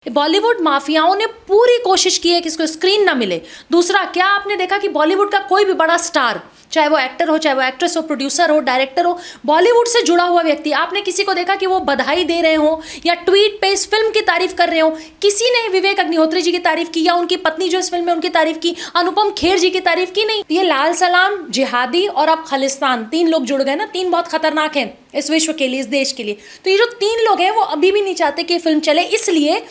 बॉलीवुड माफियाओं ने पूरी कोशिश की है कि इसको स्क्रीन ना मिले। दूसरा, क्या आपने देखा कि बॉलीवुड का कोई भी बड़ा स्टार, चाहे वो एक्टर हो, चाहे वो एक्ट्रेस हो, प्रोड्यूसर हो, डायरेक्टर हो, बॉलीवुड से जुड़ा हुआ व्यक्ति, आपने किसी को देखा कि वो बधाई दे रहे हो या ट्वीट पे इस फिल्म की तारीफ कर रहे हो? किसी ने विवेक अग्निहोत्री जी की तारीफ की या उनकी पत्नी जो इस फिल्म में उनकी तारीफ की, अनुपम खेर जी की तारीफ की? नहीं। ये लाल सलाम, जिहादी और अब खालिस्तान, तीन लोग जुड़ गए ना। तीन बहुत खतरनाक हैं इस विश्व के लिए, इस देश के लिए। तो ये जो तीन लोग हैं वो अभी भी नहीं चाहते कि फिल्म चले। इसलिए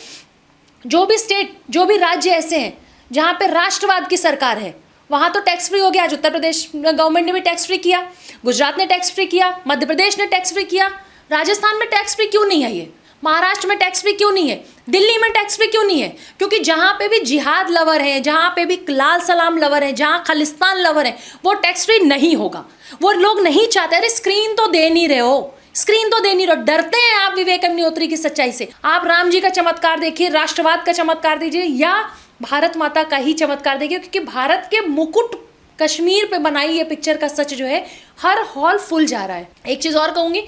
जो भी स्टेट, जो भी राज्य ऐसे हैं जहाँ पे राष्ट्रवाद की सरकार है, वहाँ तो टैक्स फ्री हो गया। आज उत्तर प्रदेश गवर्नमेंट ने भी टैक्स फ्री किया, गुजरात ने टैक्स फ्री किया, मध्य प्रदेश ने टैक्स फ्री किया। राजस्थान में टैक्स फ्री क्यों नहीं है? ये महाराष्ट्र में टैक्स फ्री क्यों नहीं है? दिल्ली में टैक्स फ्री क्यों नहीं है? क्योंकि जहाँ पे भी जिहाद लवर हैं, जहाँ पे भी लाल सलाम लवर हैं, जहाँ खालिस्तान लवर हैं, वो टैक्स फ्री नहीं होगा। वो लोग नहीं चाहते। अरे स्क्रीन तो दे नहीं रहे हो, स्क्रीन तो दे नहीं रहे। डरते हैं आप विवेक अग्निहोत्री की सच्चाई से। आप राम जी का चमत्कार देखिए, राष्ट्रवाद का चमत्कार दीजिए, या भारत माता का ही चमत्कार देखिए। क्योंकि भारत के मुकुट कश्मीर पे बनाई ये पिक्चर का सच जो है, हर हॉल फुल जा रहा है। एक चीज़ और कहूँगी,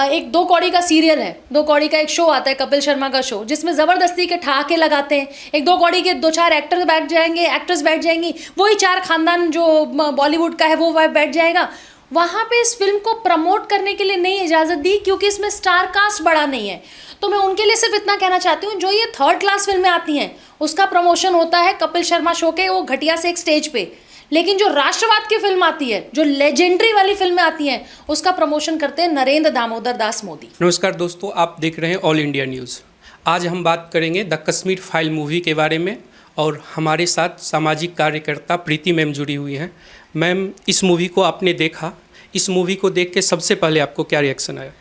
एक 2 कौड़ी का सीरियल है, 2 कौड़ी का एक शो आता है, कपिल शर्मा का शो, जिसमें ज़बरदस्ती के ठहाके लगाते हैं। एक 2 कौड़ी के 2-4 एक्टर बैठ जाएंगे, एक्ट्रेस बैठ जाएंगी, वही 4 खानदान जो बॉलीवुड का है वो बैठ जाएगा। वहाँ पे इस फिल्म को प्रमोट करने के लिए नहीं इजाज़त दी, क्योंकि इसमें स्टार कास्ट बड़ा नहीं है। तो मैं उनके लिए सिर्फ इतना कहना चाहती हूँ, जो ये 3rd क्लास फिल्में आती हैं उसका प्रमोशन होता है कपिल शर्मा शो के वो घटिया से एक स्टेज पे, लेकिन जो राष्ट्रवाद की फिल्म आती है, जो लेजेंडरी वाली फिल्में आती हैं, उसका प्रमोशन करते हैं नरेंद्र दामोदर दास मोदी। नमस्कार दोस्तों, आप देख रहे हैं ऑल इंडिया न्यूज़। आज हम बात करेंगे द कश्मीर फाइल मूवी के बारे में, और हमारे साथ सामाजिक कार्यकर्ता प्रीति मैम जुड़ी हुई हैं। मैम, इस मूवी को आपने देखा, इस मूवी को देख के सबसे पहले आपको क्या रिएक्शन आया?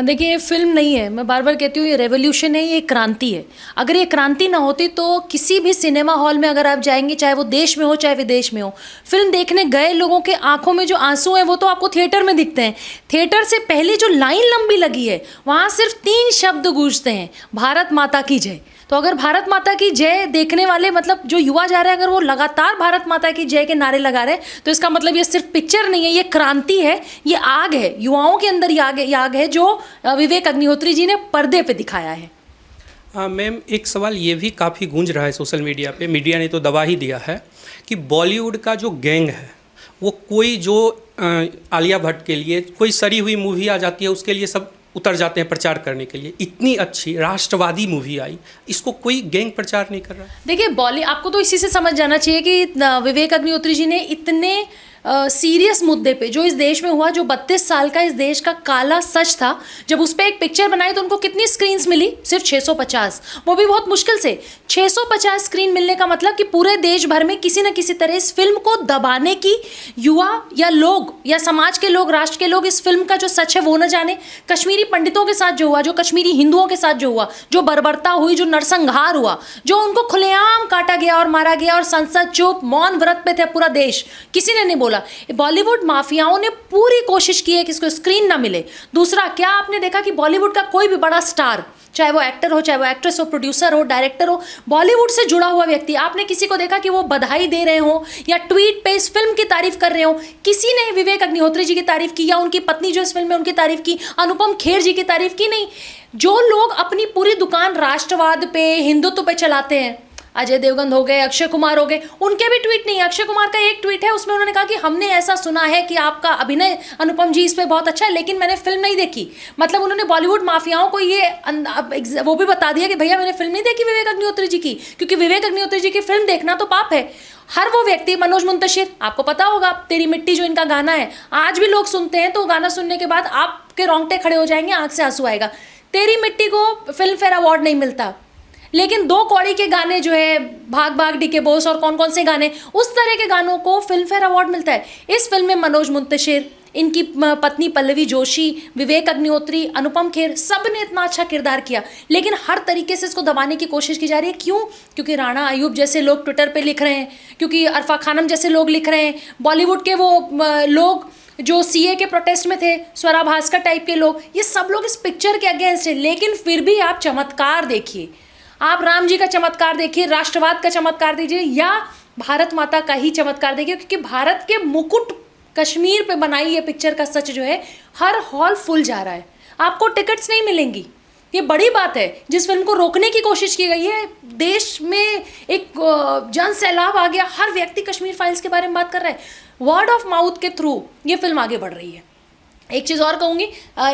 देखिए, ये फिल्म नहीं है, मैं बार बार कहती हूँ, ये रेवोल्यूशन है, ये क्रांति है। अगर ये क्रांति ना होती तो किसी भी सिनेमा हॉल में अगर आप जाएंगे, चाहे वो देश में हो चाहे विदेश में हो, फिल्म देखने गए लोगों के आंखों में जो आंसू हैं वो तो आपको थिएटर में दिखते हैं। थिएटर से पहले जो लाइन लंबी लगी है, वहाँ सिर्फ 3 शब्द गूंजते हैं, भारत माता की जय। तो अगर भारत माता की जय देखने वाले, मतलब जो युवा जा रहे हैं, अगर वो लगातार भारत माता की जय के नारे लगा रहे हैं, तो इसका मतलब ये सिर्फ पिक्चर नहीं है, ये क्रांति है, ये आग है, युवाओं के अंदर ये आग है जो विवेक अग्निहोत्री जी ने पर्दे पे दिखाया है। मैम, एक सवाल ये भी काफ़ी गूंज रहा है सोशल मीडिया पे, मीडिया ने तो दबा ही दिया है कि बॉलीवुड का जो गैंग है वो कोई जो आलिया भट्ट के लिए कोई सड़ी हुई मूवी आ जाती है, उसके लिए सब उतर जाते हैं प्रचार करने के लिए। इतनी अच्छी राष्ट्रवादी मूवी आई, इसको कोई गैंग प्रचार नहीं कर रहा। देखिए, आपको तो इसी से समझ जाना चाहिए कि विवेक अग्निहोत्री जी ने इतने सीरियस मुद्दे पे, जो इस देश में हुआ, जो 32 साल का इस देश का काला सच था, जब उस पर एक पिक्चर बनाई तो उनको कितनी स्क्रीन्स मिली? सिर्फ 650, वो भी बहुत मुश्किल से। 650 स्क्रीन मिलने का मतलब कि पूरे देश भर में किसी न किसी तरह इस फिल्म को दबाने की युवा या लोग या समाज के लोग, राष्ट्र के लोग इस फिल्म का जो सच है वो न जाने। कश्मीरी पंडितों के साथ जो हुआ, जो कश्मीरी हिंदुओं के साथ जो हुआ, जो बर्बरता हुई, जो नरसंहार हुआ, जो उनको खुलेआम काटा गया और मारा गया, और संसद चुप, मौन व्रत पे थे पूरा देश, किसी ने नहीं बोला। बॉलीवुड माफियाओं ने पूरी कोशिश की है कि इसको स्क्रीन ना मिले। दूसरा, क्या आपने देखा कि बॉलीवुड का कोई भी बड़ा स्टार, चाहे वो एक्टर हो, चाहे वो एक्ट्रेस हो, प्रोड्यूसर हो, डायरेक्टर हो, बॉलीवुड से जुड़ा हुआ व्यक्ति, आपने किसी को देखा कि वो बधाई दे रहे हो या ट्वीट पे इस फिल्म की तारीफ कर रहे हो? किसी ने विवेक अग्निहोत्री जी की तारीफ की या उनकी पत्नी जो इस फिल्म में उनकी तारीफ की, अनुपम खेर जी की तारीफ की? नहीं। जो लोग अपनी पूरी दुकान राष्ट्रवाद पे, हिंदुत्व पे चलाते हैं, अजय देवगन हो गए, अक्षय कुमार हो गए, उनके भी ट्वीट नहीं। अक्षय कुमार का एक ट्वीट है, उसमें उन्होंने कहा कि हमने ऐसा सुना है कि आपका अभिनय अनुपम जी इस पे बहुत अच्छा है, लेकिन मैंने फिल्म नहीं देखी। मतलब उन्होंने बॉलीवुड माफियाओं को ये वो भी बता दिया कि भैया मैंने फिल्म नहीं देखी विवेक अग्निहोत्री जी की, क्योंकि विवेक अग्निहोत्री जी की फिल्म देखना तो पाप है। हर वो व्यक्ति, मनोज मुंतशिर, आपको पता होगा, तेरी मिट्टी जो इनका गाना है, आज भी लोग सुनते हैं, तो गाना सुनने के बाद आपके रोंगटे खड़े हो जाएंगे, आंख से आंसू आएगा। तेरी मिट्टी को फिल्म फेयर अवार्ड नहीं मिलता, लेकिन 2 कौड़ी के गाने जो है, भाग भाग डी के बोस और कौन कौन से गाने, उस तरह के गानों को फिल्म फेयर अवार्ड मिलता है। इस फिल्म में मनोज मुंतशिर, इनकी पत्नी पल्लवी जोशी, विवेक अग्निहोत्री, अनुपम खेर, सब ने इतना अच्छा किरदार किया, लेकिन हर तरीके से इसको दबाने की कोशिश की जा रही है। क्यों? क्योंकि राणा अयूब जैसे लोग ट्विटर पे लिख रहे हैं, क्योंकि अरफा खानम जैसे लोग लिख रहे हैं, बॉलीवुड के वो लोग जो सीए के प्रोटेस्ट में थे, स्वरा भास्कर टाइप के लोग, ये सब लोग इस पिक्चर के अगेंस्ट है। लेकिन फिर भी आप चमत्कार देखिए, आप राम जी का चमत्कार देखिए, राष्ट्रवाद का चमत्कार दीजिए, या भारत माता का ही चमत्कार देखिए। क्योंकि भारत के मुकुट कश्मीर पे बनाई ये पिक्चर का सच जो है, हर हॉल फुल जा रहा है। आपको टिकट्स नहीं मिलेंगी, ये बड़ी बात है। जिस फिल्म को रोकने की कोशिश की गई है, देश में एक जन सैलाब आ गया, हर व्यक्ति कश्मीर फाइल्स के बारे में बात कर रहा है। वर्ड ऑफ माउथ के थ्रू ये फिल्म आगे बढ़ रही है। एक चीज़ और कहूँगी,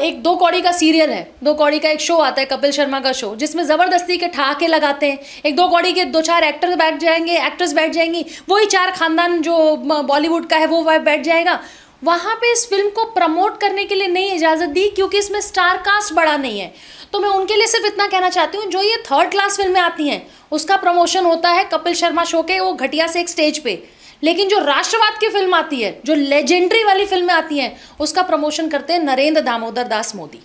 एक 2 कौड़ी का सीरियल है, 2 कौड़ी का एक शो आता है, कपिल शर्मा का शो, जिसमें ज़बरदस्ती के ठहाके लगाते हैं। एक 2 कौड़ी के 2-4 एक्टर्स बैठ जाएंगी, वही 4 खानदान जो बॉलीवुड का है वो बैठ जाएगा। वहाँ पे इस फिल्म को प्रमोट करने के लिए नहीं इजाज़त दी, क्योंकि इसमें स्टार कास्ट बड़ा नहीं है। तो मैं उनके लिए सिर्फ इतना कहना चाहती हूँ, जो ये 3rd क्लास फिल्में आती हैं उसका प्रमोशन होता है कपिल शर्मा शो के वो घटिया से एक स्टेज पे, लेकिन जो राष्ट्रवाद की फिल्म आती है, जो लेजेंडरी वाली फिल्में आती हैं, उसका प्रमोशन करते हैं नरेंद्र दामोदर दास मोदी।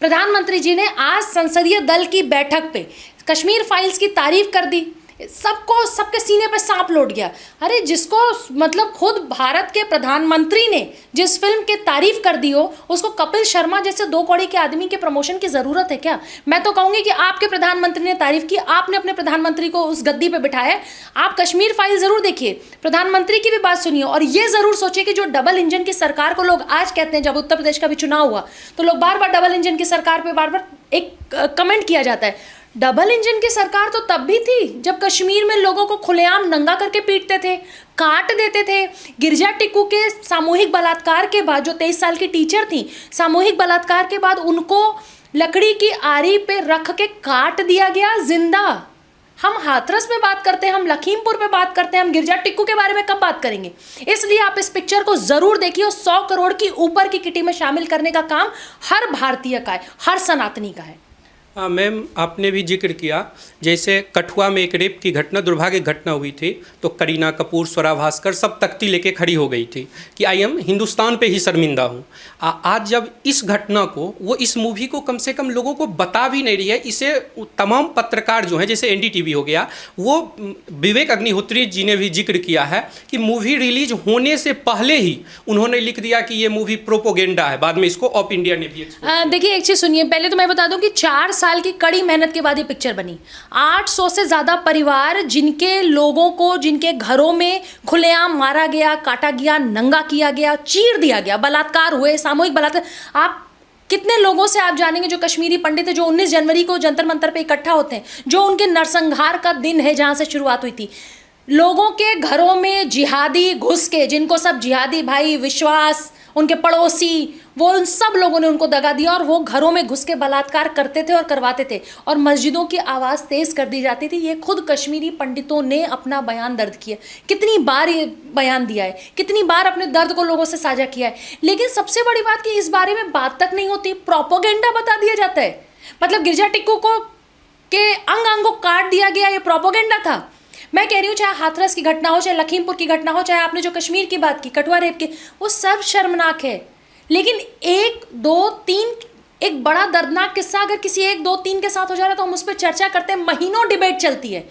प्रधानमंत्री जी ने आज संसदीय दल की बैठक पे कश्मीर फाइल्स की तारीफ कर दी, सबके सीने पे सांप लौट गया। अरे जिसको मतलब खुद भारत के प्रधानमंत्री ने जिस फिल्म की तारीफ कर दी हो, उसको कपिल शर्मा जैसे 2 कौड़ी के आदमी के प्रमोशन की ज़रूरत है क्या? मैं तो कहूँगी कि आपके प्रधानमंत्री ने तारीफ की, आपने अपने प्रधानमंत्री को उस गद्दी पे बिठाया है, आप कश्मीर फाइल ज़रूर देखिए, प्रधानमंत्री की भी बात सुनिए, और ये ज़रूर सोचिए कि जो डबल इंजन की सरकार को लोग आज कहते हैं, जब उत्तर प्रदेश का भी चुनाव हुआ तो लोग बार बार डबल इंजन की सरकार पर बार बार एक कमेंट किया जाता है। डबल इंजन की सरकार तो तब भी थी जब कश्मीर में लोगों को खुलेआम नंगा करके पीटते थे, काट देते थे। गिरजा टिक्कू के सामूहिक बलात्कार के बाद, जो 23 साल की टीचर थी, सामूहिक बलात्कार के बाद उनको लकड़ी की आरी पे रख के काट दिया गया जिंदा। हम हाथरस में बात करते हैं, हम लखीमपुर पे बात करते हैं, हम गिरजा टिक्कू के बारे में कब बात करेंगे? इसलिए आप इस पिक्चर को ज़रूर देखिए और 100 करोड़ की ऊपर की किटी में शामिल करने का काम हर भारतीय का है, हर सनातनी का है। मैम, आपने भी जिक्र किया, जैसे कठुआ में एक रेप की घटना, दुर्भाग्य घटना हुई थी, तो करीना कपूर, स्वरा भास्कर सब तख्ती लेके खड़ी हो गई थी कि आई एम हिंदुस्तान पे ही शर्मिंदा हूँ। आज जब इस घटना को, वो इस मूवी को कम से कम लोगों को बता भी नहीं रही है, इसे तमाम पत्रकार जो हैं, जैसे एनडीटीवी हो गया, वो विवेक अग्निहोत्री जी ने भी जिक्र किया है कि मूवी रिलीज होने से पहले ही उन्होंने लिख दिया कि ये मूवी प्रोपोगेंडा है। बाद में इसको ऑफ इंडिया ने भी देखिए, एक चीज़ सुनिए, पहले तो मैं बता दूं कि 4 साल की कड़ी मेहनत के बाद ये पिक्चर बनी। 800 से ज़्यादा परिवार, जिनके लोगों को, जिनके घरों में खुलेआम मारा गया, काटा गया, नंगा किया गया, चीर दिया गया, बलात्कार हुए, सामूहिक बलात्कार। आप कितने लोगों से आप जानेंगे जो कश्मीरी पंडित है, जो 19 जनवरी को जंतर मंतर पे इकट्ठा होते हैं, जो उनके नरसंहार का दिन है जहाँ से शुरुआत हुई थी। लोगों के घरों में जिहादी घुस के, जिनको सब जिहादी भाई विश्वास, उनके पड़ोसी, वो उन सब लोगों ने उनको दगा दिया और वो घरों में घुस के बलात्कार करते थे और करवाते थे, और मस्जिदों की आवाज़ तेज़ कर दी जाती थी। ये खुद कश्मीरी पंडितों ने अपना बयान दर्ज किया, कितनी बार ये बयान दिया है, कितनी बार अपने दर्द को लोगों से साझा किया है। लेकिन सबसे बड़ी बात कि इस बारे में बात तक नहीं होती, प्रोपोगेंडा बता दिया जाता है। मतलब गिरजा टिक्कू को के अंग अंग को काट दिया गया, ये प्रोपोगेंडा था। मैं कह रही हूँ, चाहे हाथरस की घटना हो, चाहे लखीमपुर की घटना हो, चाहे आपने जो कश्मीर की बात की, कठुआ रेप की, वो सब शर्मनाक है। लेकिन 1, 2, 3 एक बड़ा दर्दनाक किस्सा अगर किसी 1, 2, 3 के साथ हो जा रहा है तो हम उस पर चर्चा करते हैं, महीनों डिबेट चलती है।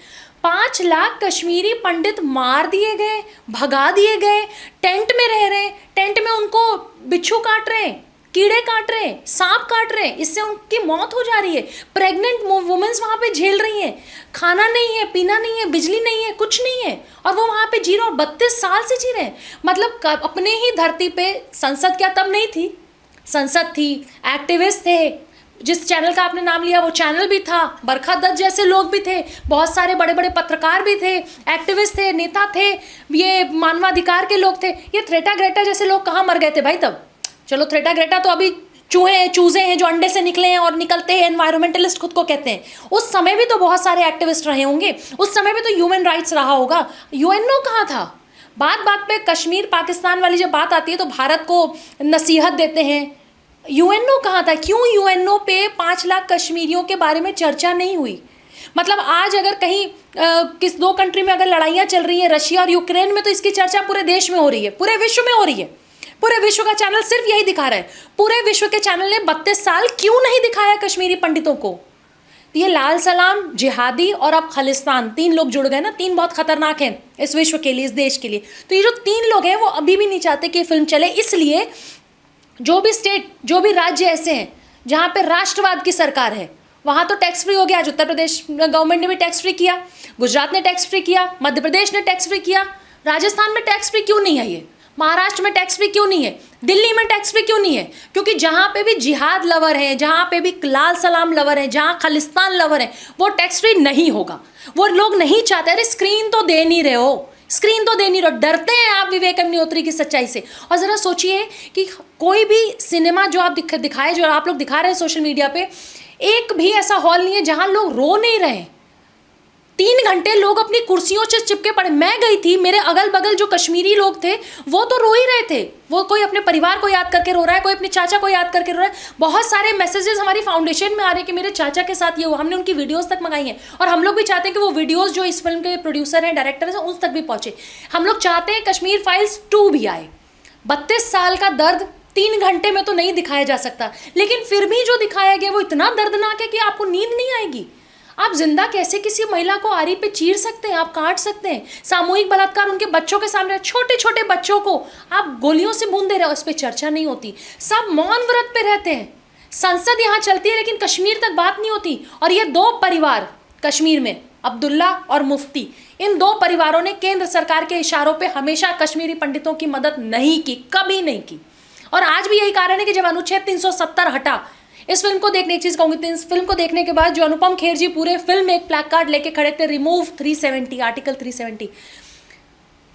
5 लाख कश्मीरी पंडित मार दिए गए, भगा दिए गए, टेंट में रह रहे हैं, टेंट में उनको बिच्छू काट रहे हैं, कीड़े काट रहे हैं, सांप काट रहे हैं, इससे उनकी मौत हो जा रही है। प्रेग्नेंट वुमेन्स वहाँ पे झेल रही हैं, खाना नहीं है, पीना नहीं है, बिजली नहीं है, कुछ नहीं है, और वो वहाँ पे जी रहे, और 32 साल से जी रहे हैं। मतलब अपने ही धरती पे संसद क्या तब नहीं थी, संसद थी, एक्टिविस्ट थे, जिस चैनल का आपने नाम लिया वो चैनल भी था, बरखा दत्त जैसे लोग भी थे, बहुत सारे बड़े बड़े पत्रकार भी थे, एक्टिविस्ट थे, नेता थे, ये मानवाधिकार के लोग थे। ये थ्रेटा ग्रेटा जैसे लोग कहाँ मर गए थे भाई तब? चलो थ्रेटा ग्रेटा तो अभी चूजे हैं जो अंडे से निकले हैं और निकलते हैं, एनवायरमेंटलिस्ट खुद को कहते हैं। उस समय भी तो बहुत सारे एक्टिविस्ट रहे होंगे, उस समय भी तो ह्यूमन राइट्स रहा होगा। यूएनओ कहाँ था? बात बात पे कश्मीर पाकिस्तान वाली जब बात आती है तो भारत को नसीहत देते हैं। यूएनओ कहाँ था? क्यों यूएनओ पे 5 लाख कश्मीरियों के बारे में चर्चा नहीं हुई? मतलब आज अगर कहीं किस 2 कंट्री में अगर लड़ाइयाँ चल रही हैं, रशिया और यूक्रेन में, तो इसकी चर्चा पूरे देश में हो रही है, पूरे विश्व में हो रही है। पूरे विश्व का चैनल सिर्फ यही दिखा रहा है। पूरे विश्व के चैनल ने 32 साल क्यों नहीं दिखाया कश्मीरी पंडितों को? ये लाल सलाम, जिहादी और अब खालिस्तान, 3 लोग जुड़ गए ना। 3 बहुत खतरनाक हैं इस विश्व के लिए, इस देश के लिए। तो ये जो 3 लोग हैं वो अभी भी नहीं चाहते कि फिल्म चले। इसलिए जो भी स्टेट, जो भी राज्य ऐसे हैं जहाँ पे राष्ट्रवाद की सरकार है, वहाँ तो टैक्स फ्री हो गया। आज उत्तर प्रदेश गवर्नमेंट ने भी टैक्स फ्री किया, गुजरात ने टैक्स फ्री किया, मध्य प्रदेश ने टैक्स फ्री किया, राजस्थान में टैक्स फ्री क्यों नहीं है? ये महाराष्ट्र में टैक्स फ्री क्यों नहीं है, दिल्ली में टैक्स फ्री क्यों नहीं है? क्योंकि जहाँ पे भी जिहाद लवर हैं, जहाँ पे भी लाल सलाम लवर हैं, जहाँ खालिस्तान लवर हैं, वो टैक्स फ्री नहीं होगा। वो लोग नहीं चाहते। अरे स्क्रीन तो दे नहीं रहे हो, स्क्रीन तो दे नहीं रहे हो, डरते हैं आप विवेक अग्निहोत्री की सच्चाई से। और ज़रा सोचिए कि कोई भी सिनेमा जो आप दिखाए, जो आप लोग दिखा रहे हैं सोशल मीडिया पे, एक भी ऐसा हॉल नहीं है जहाँ लोग रो नहीं रहे। 3 घंटे लोग अपनी कुर्सियों से चिपके पड़े। मैं गई थी, मेरे अगल बगल जो कश्मीरी लोग थे वो तो रो ही रहे थे। वो कोई अपने परिवार को याद करके रो रहा है, कोई अपने चाचा को याद करके रो रहा है। बहुत सारे मैसेजेस हमारी फाउंडेशन में आ रहे हैं कि मेरे चाचा के साथ ये हुआ। हमने उनकी वीडियोस तक मंगाई हैं और हम लोग भी चाहते हैं कि वो वीडियोस जो इस फिल्म के प्रोड्यूसर हैं, डायरेक्टर हैं, उस तक भी पहुंचे। हम लोग चाहते हैं कश्मीर फाइल्स 2 भी आए। 32 साल का दर्द 3 घंटे में तो नहीं दिखाया जा सकता, लेकिन फिर भी जो दिखाया गया वो इतना दर्दनाक है कि आपको नींद नहीं आएगी। आप जिंदा कैसे किसी महिला को आरी पे चीर सकते हैं, आप काट सकते हैं। सामूहिक बलात्कार उनके बच्चों के सामने, छोटे छोटे बच्चों को आप गोलियों से भून दे रहे हो, इस पर चर्चा नहीं होती। सब मौन व्रत पे रहते हैं। संसद यहाँ चलती है लेकिन कश्मीर तक बात नहीं होती। और ये 2 परिवार कश्मीर में, अब्दुल्ला और मुफ्ती, इन 2 परिवारों ने केंद्र सरकार के इशारों पे हमेशा कश्मीरी पंडितों की मदद नहीं की, कभी नहीं की। और आज भी यही कारण है कि जब अनुच्छेद 370 हटा, इस फिल्म को देखने, एक चीज कहूंगी, इस फिल्म को देखने के बाद जो अनुपम खेर जी पूरे फिल्म में एक प्लैक कार्ड लेके खड़े थे, remove 370, article 370।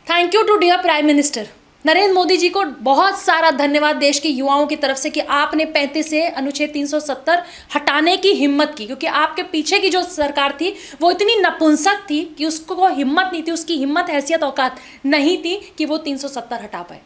Thank you to dear prime minister Narendra Modi ji को बहुत सारा धन्यवाद देश के युवाओं की तरफ से कि आपने 35 से अनुच्छेद 370 हटाने की हिम्मत की। क्योंकि आपके पीछे की जो सरकार थी वो इतनी नपुंसक थी कि उसको हिम्मत नहीं थी, उसकी हिम्मत, हैसियत, औकात नहीं थी कि वो 370 हटा पाए।